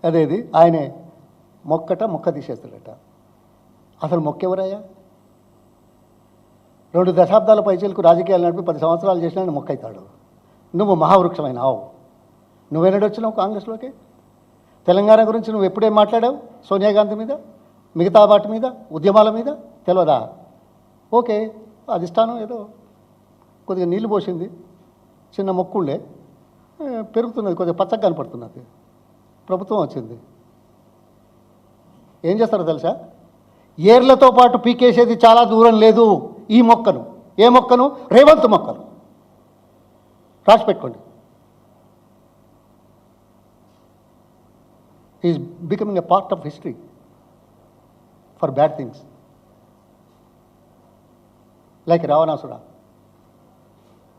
అదేది ఆయనే మొక్క తీసేస్తాడట. అసలు మొక్కెవరయ్యా? 2 దశాబ్దాల పైచలకు రాజకీయాలు నడిపి 10 సంవత్సరాలు చేసినా మొక్క అవుతాడు. నువ్వు మహావృక్షమైనావు. నువ్వెన్నడొచ్చినావు కాంగ్రెస్లోకి? తెలంగాణ గురించి నువ్వు ఎప్పుడేం మాట్లాడావు? సోనియా గాంధీ మీద, మిగతా వాటి మీద, ఉద్యమాల మీద తెలియదా? ఓకే, అధిష్టానం ఏదో కొద్దిగా నీళ్లు పోసింది, చిన్న మొక్కుళ్ళే పెరుగుతున్నది, కొద్దిగా పచ్చగా కనపడుతున్నది. ప్రభుత్వం వచ్చింది, ఏం చేస్తారో తెలుసా? ఏర్లతో పాటు పీకేసేది చాలా దూరం లేదు ఈ మొక్కను. ఏ మొక్కను? రేవంత్ మొక్కను. రాసి పెట్టుకోండి. Is becoming a part of history for bad things, like రావణాసుడా.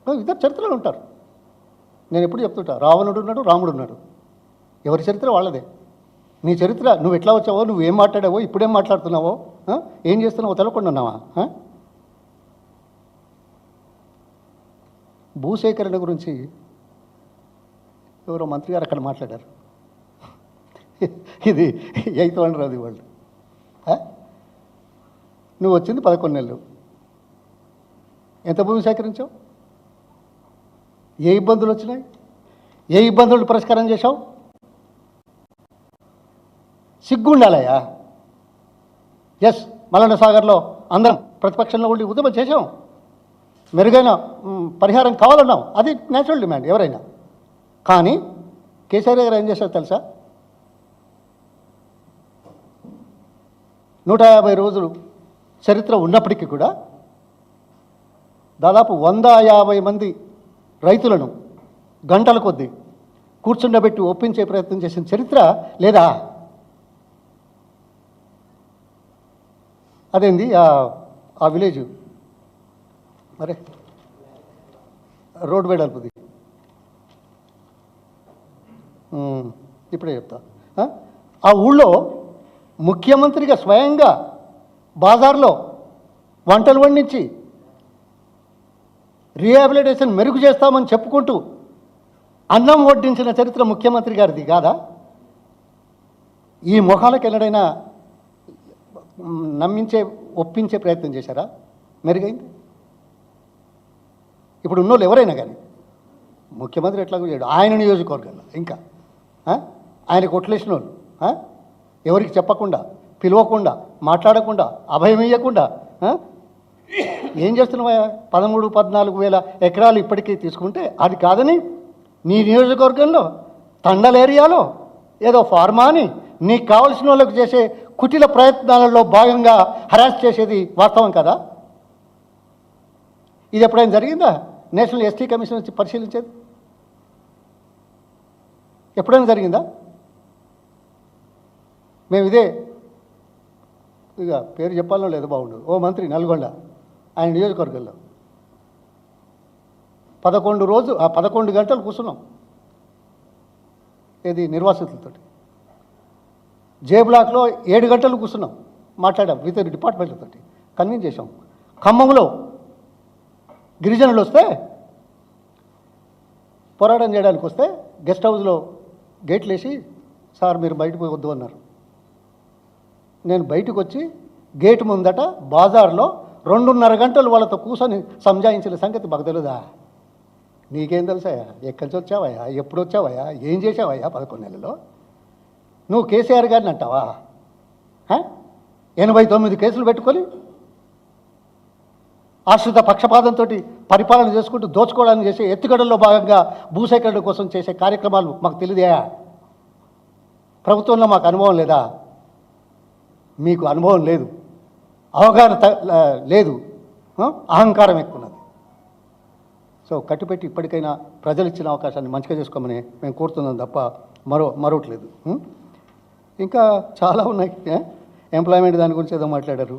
ఇద్దరు చరిత్రలు ఉంటారు. నేను ఎప్పుడు చెప్తుంటా, రావణుడు ఉన్నాడు, రాముడు ఉన్నాడు. ఎవరి చరిత్ర వాళ్ళదే. నీ చరిత్ర, నువ్వు ఎట్లా వచ్చావో, నువ్వు ఏం మాట్లాడావో, ఇప్పుడేం మాట్లాడుతున్నావో, ఏం చేస్తున్నావో తెలకుండా ఉన్నావా? భూసేకరణ గురించి ఎవరో మంత్రి గారు అక్కడ మాట్లాడారు. ఇది 8th వండర్ అది వాళ్ళు. నువ్వు వచ్చింది 11 నెలలు, ఎంత భూమి సేకరించావు? ఏ ఇబ్బందులు వచ్చినాయి? ఏ ఇబ్బందులు పరిష్కారం చేశావు? సిగ్గుండాలయ్యా. ఎస్, మల్లన్న సాగర్లో అందరం ప్రతిపక్షంలో ఉండి ఉద్యమం చేసాం, మెరుగైన పరిహారం కావాలన్నాం, అది న్యాచురల్ డిమాండ్ ఎవరైనా. కానీ కేసీఆర్ గారు ఏం చేశారు తెలుసా? 150 రోజులు చరిత్ర ఉన్నప్పటికీ కూడా దాదాపు 150 మంది రైతులను గంటల కొద్దీ కూర్చుండబెట్టి ఒప్పించే ప్రయత్నం చేసిన చరిత్ర లేదా? అదేంది ఆ విలేజ్ మరే రోడ్ వెడల్పుది, ఇప్పుడే చెప్తా. ఆ ఊళ్ళో ముఖ్యమంత్రిగా స్వయంగా బాజార్లో వంటలు వండించి రీహాబిలిటేషన్ మెరుగు చేస్తామని చెప్పుకుంటూ అన్నం వడ్డించిన చరిత్ర ముఖ్యమంత్రి గారిది కాదా? ఈ మొహాలకు ఎన్నడైనా నమ్మించే ఒప్పించే ప్రయత్నం చేశారా? మెరుగైంది. ఇప్పుడు ఉన్నోళ్ళు ఎవరైనా కానీ ముఖ్యమంత్రి ఎట్లాగో చేయడు. ఆయన నియోజకవర్గంలో ఇంకా ఆయన కొట్లేసిన వాళ్ళు ఎవరికి చెప్పకుండా, పిలవకుండా, మాట్లాడకుండా, అభయం ఇవ్వకుండా ఏం చేస్తున్నావా? 13-14 వేల ఎకరాలు ఇప్పటికీ తీసుకుంటే అది కాదని నీ నియోజకవర్గంలో తండల్ ఏరియాలో ఏదో ఫార్మా అని నీకు కావలసిన వాళ్ళకు చేసే కుటిల ప్రయత్నాలలో భాగంగా హరాస్ చేసేది వాస్తవం కదా? ఇది ఎప్పుడైనా జరిగిందా? నేషనల్ ఎస్టీ కమిషన్ వచ్చి పరిశీలించేది ఎప్పుడైనా జరిగిందా? మేము ఇదే, ఇక పేరు చెప్పాలో లేదో బాగుండదు, ఓ మంత్రి నల్గొండ ఆయన నియోజకవర్గంలో 11 గంటలు కూర్చున్నాం. ఏది నిర్వాసితులతో. జే బ్లాక్లో 7 గంటలు కూర్చున్నాం, మాట్లాడాం విత్ డిపార్ట్మెంట్లతో, కన్విన్స్ చేసాం. ఖమ్మంలో గిరిజనులు వస్తే పోరాటం చేయడానికి వస్తే గెస్ట్ హౌస్లో గేట్లు వేసి, సార్ మీరు బయటకు వద్దు అన్నారు. నేను బయటకు వచ్చి గేటు ముందట బాజార్లో 2.5 గంటలు వాళ్ళతో కూర్చొని సంజాయించిన సంగతి మాకు తెలుదా? నీకేం తెలుసాయా? ఎక్కడి నుంచి వచ్చావయ్యా? ఎప్పుడు వచ్చావయ్యా? ఏం చేసావయ్యా 11 నెలల్లో? నువ్వు కేసీఆర్ గారిని అంటావా? 89 కేసులు పెట్టుకొని ఆశ్రిత పక్షపాతంతో పరిపాలన చేసుకుంటూ దోచుకోవడానికి చేసే ఎత్తుగడల్లో భాగంగా భూసేకరణ కోసం చేసే కార్యక్రమాలు మాకు తెలియదా? ప్రభుత్వంలో మాకు అనుభవం లేదా? మీకు అనుభవం లేదు, అవగాహన లేదు, అహంకారం ఎక్కున్నది. సో కట్టుపెట్టి ఇప్పటికైనా ప్రజలు ఇచ్చిన అవకాశాన్ని మంచిగా చేసుకోమని మేము కోరుతున్నాం తప్ప మరొకట్లేదు. ఇంకా చాలా ఉన్నాయి. ఎంప్లాయ్మెంట్ దాని గురించి ఏదో మాట్లాడారు.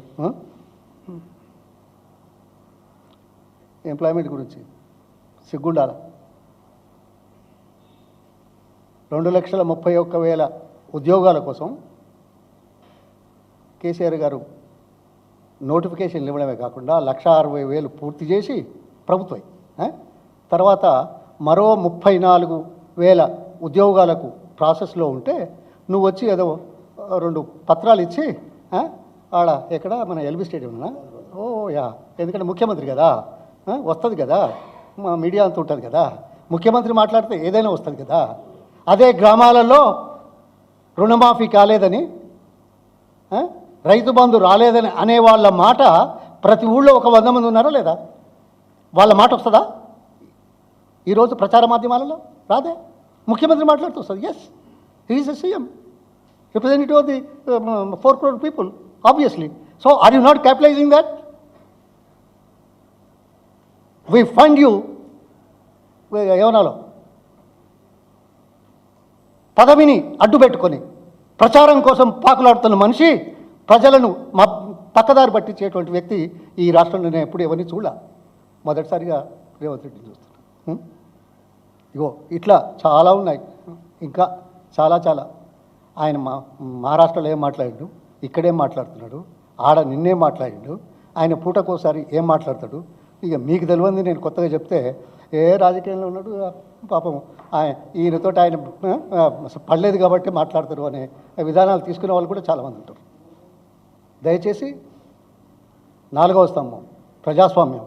ఎంప్లాయ్మెంట్ గురించి సిగ్గుండాల. 2,31,000 ఉద్యోగాల కోసం కేసీఆర్ గారు నోటిఫికేషన్లు ఇవ్వడమే కాకుండా 1,60,000 పూర్తి చేసి ప్రభుత్వం తర్వాత మరో 34,000 ఉద్యోగాలకు ప్రాసెస్లో ఉంటే నువ్వు వచ్చి ఏదో 2 పత్రాలు ఇచ్చి ఆడ ఎక్కడ మన ఎల్బీ స్టేడియంనా ఓ యా, ఎందుకంటే ముఖ్యమంత్రి కదా, వస్తుంది కదా, మా మీడియా అంతా ఉంటుంది కదా, ముఖ్యమంత్రి మాట్లాడితే ఏదైనా వస్తుంది కదా. అదే గ్రామాలలో రుణమాఫీ కాలేదని, రైతు బంధు రాలేదని అనే వాళ్ళ మాట ప్రతి ఊళ్ళో ఒక 100 మంది ఉన్నారా లేదా? వాళ్ళ మాట వస్తుందా ఈరోజు ప్రచార మాధ్యమాలలో? రాదే. ముఖ్యమంత్రి మాట్లాడుతూ వస్తుంది. Yes, he's a CM, representative of the 4 crore people, obviously. So are you not capitalising that? We fund you ఏమనాలో పదవిని అడ్డుపెట్టుకొని ప్రచారం కోసం పాకులాడుతున్న మనిషి ప్రజలను పక్కదారి పట్టించేటువంటి వ్యక్తి ఈ రాష్ట్రంలో నేను ఎప్పుడు ఎవరిని చూడ. మొదటిసారిగా రేవంత్ రెడ్డిని చూస్తున్నాను. ఇగో ఇట్లా చాలా ఉన్నాయి, ఇంకా చాలా. ఆయన మహారాష్ట్రలో ఏం మాట్లాడాడు, ఇక్కడేం మాట్లాడుతున్నాడు, ఆడ నిన్నేం మాట్లాడాడు, ఆయన పూటకోసారి ఏం మాట్లాడతాడు. ఇక మీకు తెలియంది నేను కొత్తగా చెప్తే ఏ రాజకీయంలో ఉన్నాడు పాపం, ఈయనతో ఆయన పడలేదు కాబట్టి మాట్లాడతారు అనే విధానాలు తీసుకునే వాళ్ళు కూడా చాలామంది ఉంటారు. దయచేసి 4వ స్తంభం ప్రజాస్వామ్యం,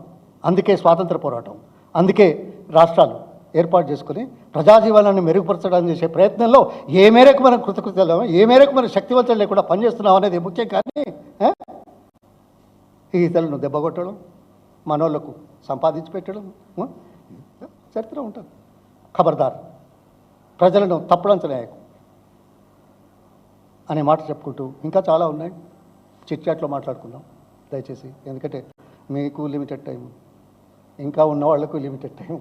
అందుకే స్వాతంత్ర పోరాటం, అందుకే రాష్ట్రాలు ఏర్పాటు చేసుకుని ప్రజాజీవనాన్ని మెరుగుపరచడానికి చేసే ప్రయత్నంలో ఏ మేరకు మనం కృతకృత్యాలు, ఏ మేరకు మనం శక్తివంతం లేకుండా పనిచేస్తున్నాం అనేది ముఖ్యం. కానీ ఈ ఇతరులను దెబ్బకొట్టడం, మనోళ్లకు సంపాదించి పెట్టడం చరిత్ర ఉంటుంది. ఖబర్దార్, ప్రజలను తప్పుడంచలేయకు అనే మాట చెప్పుకుంటూ ఇంకా చాలా ఉన్నాయి. చిట్చాట్లో మాట్లాడుకుందాం దయచేసి, ఎందుకంటే మీకు లిమిటెడ్ టైం, ఇంకా ఉన్న వాళ్లకు లిమిటెడ్ టైం.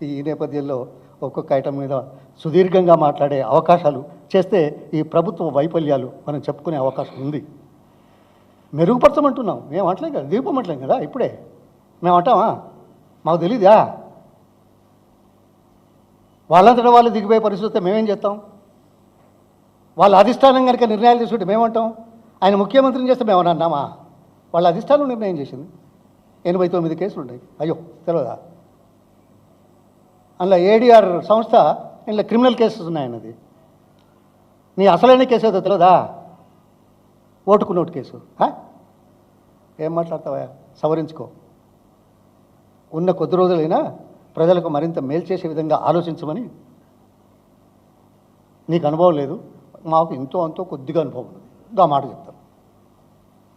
ఈ నేపథ్యంలో ఒక్కొక్క ఐటమ్ మీద సుదీర్ఘంగా మాట్లాడే అవకాశాలు చేస్తే ఈ ప్రభుత్వ వైఫల్యాలు మనం చెప్పుకునే అవకాశం ఉంది. మెరుగుపరచమంటున్నాం, మేము అంటలేం కదా, దీపమంటలేం కదా. ఇప్పుడే మేము అంటామా? మాకు తెలీదా? వాళ్ళంతటా వాళ్ళు దిగిపోయే పరిస్థితి మేమేం చేస్తాం? వాళ్ళ అధిష్టానం కనుక నిర్ణయాలు తీసుకుంటే మేమంటాం. ఆయన ముఖ్యమంత్రిని చేస్తే మేమని అన్నామా? వాళ్ళ అధిష్టానం నిర్ణయం చేసింది. 89 కేసులు ఉన్నాయి. అయ్యో తెలియదా? అందులో ఏడీఆర్ సంస్థ ఇందులో క్రిమినల్ కేసెస్ ఉన్నాయన్నది. నీ అసలైన కేసు ఏదో తెలియదా? ఓటుకు నోటు కేసు. ఏం మాట్లాడతావా? సవరించుకో. ఉన్న కొద్ది రోజులైనా ప్రజలకు మరింత మేలు చేసే విధంగా ఆలోచించమని. నీకు అనుభవం లేదు, మాకు ఇంతో అంతో కొద్దిగా అనుభవం ఉంది, గా మాట చెప్తాను.